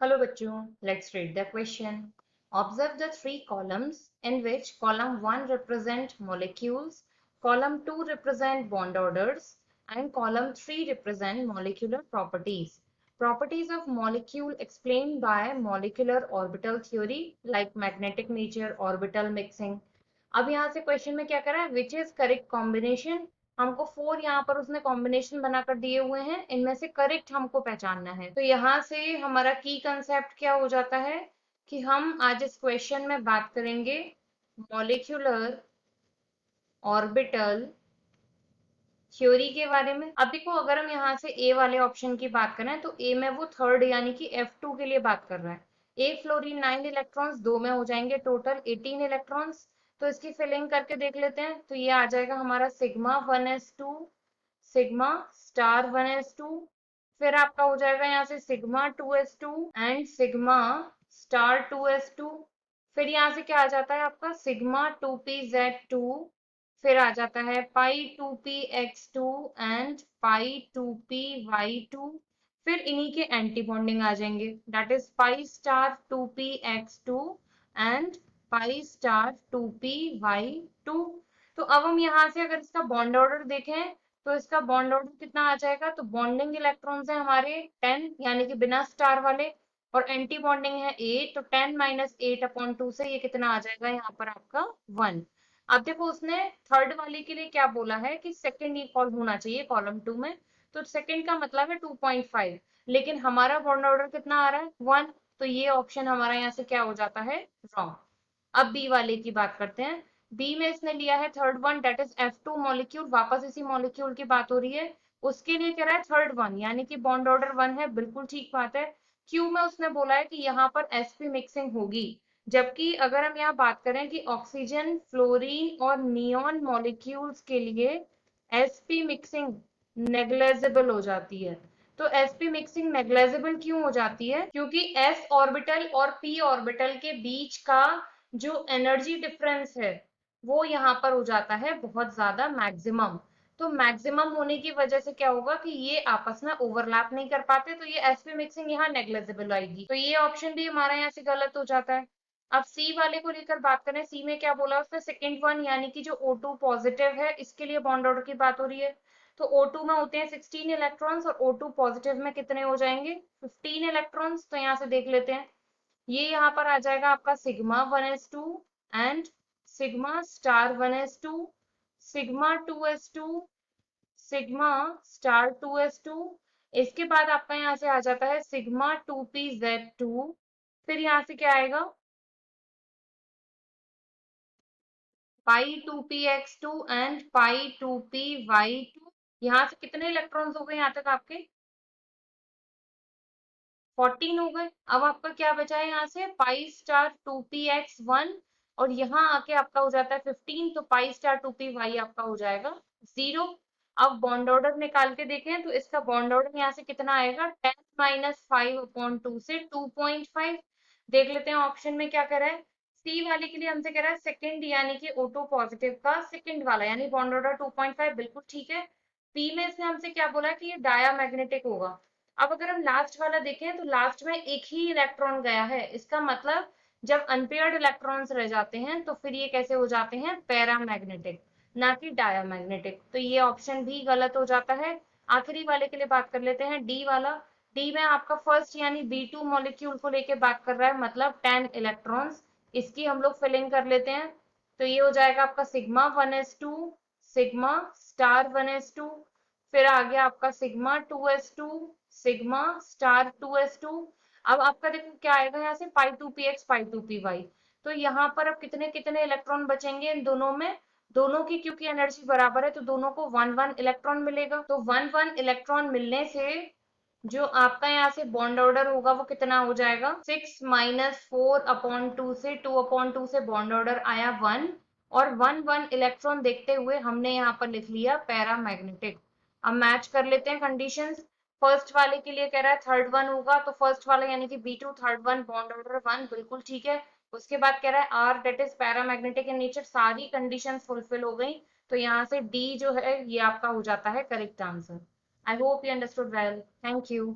Hello bachcho, let's read the question. Observe the three columns in which column 1 represent molecules, column 2 represent bond orders, and column 3 represent molecular properties. Properties of molecule explained by molecular orbital theory like magnetic nature, orbital mixing. अब यहाँ से question में क्या करा है, which is correct combination. हमको 4 यहाँ पर उसने कॉम्बिनेशन बनाकर दिए हुए हैं, इनमें से करेक्ट हमको पहचानना है। तो यहाँ से हमारा की कंसेप्ट क्या हो जाता है कि हम आज इस क्वेश्चन में बात करेंगे मॉलिक्यूलर ऑर्बिटल थ्योरी के बारे में। अब देखो, अगर हम यहाँ से ए वाले ऑप्शन की बात करें तो ए में वो थर्ड यानी कि F2 के लिए बात कर रहा है। ए फ्लोरीन 9 इलेक्ट्रॉन्स, 2 में हो जाएंगे टोटल 18 इलेक्ट्रॉन्स। तो इसकी फिलिंग करके देख लेते हैं। तो ये आ जाएगा हमारा sigma 1s2, sigma star 1s2, फिर आपका हो जाएगा यहाँ से sigma 2s2 and sigma star 2s2। फिर यहाँ से क्या आ जाता है आपका सिग्मा 2pz2, फिर आ जाता है पाई 2px2 एंड पाई 2py2। फिर इन्हीं के एंटी बॉन्डिंग आ जाएंगे, that is pi star 2px2 and pi star 2py2। तो अब हम यहाँ से अगर इसका बॉन्ड ऑर्डर देखें तो इसका बॉन्ड ऑर्डर कितना आ जाएगा। तो बॉन्डिंग इलेक्ट्रॉन्स है हमारे 10 यानी कि बिना स्टार वाले, और एंटी बॉन्डिंग है 8, तो 10 माइनस 8/2 से ये कितना आ जाएगा यहाँ पर आपका 1। अब देखो उसने थर्ड वाले के लिए क्या बोला है कि सेकंड इक्वल होना चाहिए कॉलम 2 में, तो सेकंड का मतलब है 2.5, लेकिन हमारा बॉन्ड ऑर्डर कितना आ रहा है 1, तो ये ऑप्शन हमारा यहाँ से क्या हो जाता है रॉन्ग। अब बी वाले की बात करते हैं। बी में इसने लिया है third one, that is F2 molecule, वापस इसी मॉलिक्यूल की बात हो रही है। उसके लिए कह रहा है थर्ड वन यानी कि बॉन्ड ऑर्डर 1 है, बिल्कुल ठीक बात है। क्यू में उसने बोला है कि यहाँ पर sp मिक्सिंग होगी, जबकि अगर हम यहाँ बात करें कि ऑक्सीजन, फ्लोरीन और नियॉन मॉलिक्यूल्स के लिए sp मिक्सिंग नेग्लेजिबल हो जाती है। तो sp मिक्सिंग नेग्लेजिबल क्यों हो जाती है, क्योंकि s ऑर्बिटल और p ऑर्बिटल के बीच का जो एनर्जी डिफरेंस है वो यहाँ पर हो जाता है बहुत ज्यादा मैक्सिमम। तो मैक्सिमम होने की वजह से क्या होगा कि ये आपस में ओवरलैप नहीं कर पाते, तो ये sp मिक्सिंग यहाँ नेग्लेजिबल आएगी। तो ये ऑप्शन भी हमारा यहाँ से गलत हो जाता है। अब सी वाले को लेकर बात करें, सी में क्या बोला उसने, सेकेंड वन यानी कि जो O2 पॉजिटिव है इसके लिए बॉन्ड ऑर्डर की बात हो रही है। तो O2 में होते हैं 16 इलेक्ट्रॉन्स और O2 पॉजिटिव में कितने हो जाएंगे 15 इलेक्ट्रॉन्स। तो यहाँ से देख लेते हैं, ये यहाँ पर आ जाएगा आपका sigma 1s2 and sigma star 1s2, sigma 2s2, sigma star 2s2। इसके बाद आपका यहाँ से आ जाता है सिग्मा 2pz2। फिर यहाँ से क्या आएगा पाई 2px2 एंड पाई 2py2। यहाँ से कितने इलेक्ट्रॉन्स हो गए यहाँ तक आपके 14 हो गए। अब आपका क्या बचा है यहाँ से पाई स्टार 2px1, और यहाँ आके आपका हो जाता है 15, तो पाई स्टार 2py आपका हो जाएगा 0। अब बॉन्ड ऑर्डर निकाल के देखें तो इसका बॉन्ड ऑर्डर यहाँ से कितना आएगा 10 माइनस 5/2 से 2.5। देख लेते हैं ऑप्शन में क्या कह रहा है। सी वाले के लिए हमसे कह रहा है सेकंड यानी कि O2 पॉजिटिव का सेकंड वाला यानी बॉन्ड ऑर्डर 2.5, बिल्कुल ठीक है। पी में इसने हमसे क्या बोला कि ये डायामैग्नेटिक होगा। अब अगर हम लास्ट वाला देखें तो लास्ट में एक ही इलेक्ट्रॉन गया है, इसका मतलब जब अनपेयर्ड इलेक्ट्रॉन्स रह जाते हैं तो फिर ये कैसे हो जाते हैं पैरामैग्नेटिक, ना कि डायामैग्नेटिक। तो ये ऑप्शन भी गलत हो जाता है। आखिरी वाले के लिए बात कर लेते हैं, डी वाला। डी में आपका फर्स्ट यानी B2 मॉलिक्यूल को लेके बात कर रहा है, मतलब 10 इलेक्ट्रॉन्स। इसकी हम लोग फिलिंग कर लेते हैं। तो ये हो जाएगा आपका sigma 1s2, sigma star 1s2, फिर आ गया आपका sigma 2s2, sigma star 2s2। अब आपका देखो क्या आएगा यहाँ से पाई 2px पाई 2py। तो यहाँ पर अब कितने कितने इलेक्ट्रॉन बचेंगे इन दोनों में, दोनों की क्योंकि एनर्जी बराबर है तो दोनों को 1 1 इलेक्ट्रॉन मिलेगा। तो 1 1 इलेक्ट्रॉन मिलने से जो आपका यहाँ से बॉन्ड ऑर्डर होगा वो कितना हो जाएगा 6 माइनस 4/2 से 2/2 से बॉन्ड ऑर्डर आया 1, और 1 1 इलेक्ट्रॉन देखते हुए हमने यहाँ पर लिख लिया पैरामैग्नेटिक। अब मैच कर लेते हैं कंडीशंस। फर्स्ट वाले के लिए कह रहा है थर्ड वन होगा, तो फर्स्ट वाला यानी कि B2 third one bond order 1, बिल्कुल ठीक है। उसके बाद कह रहा है R that is paramagnetic in nature, सारी कंडीशंस फुलफिल हो गई। तो यहाँ से डी जो है ये आपका हो जाता है correct answer. I hope you understood well, thank you.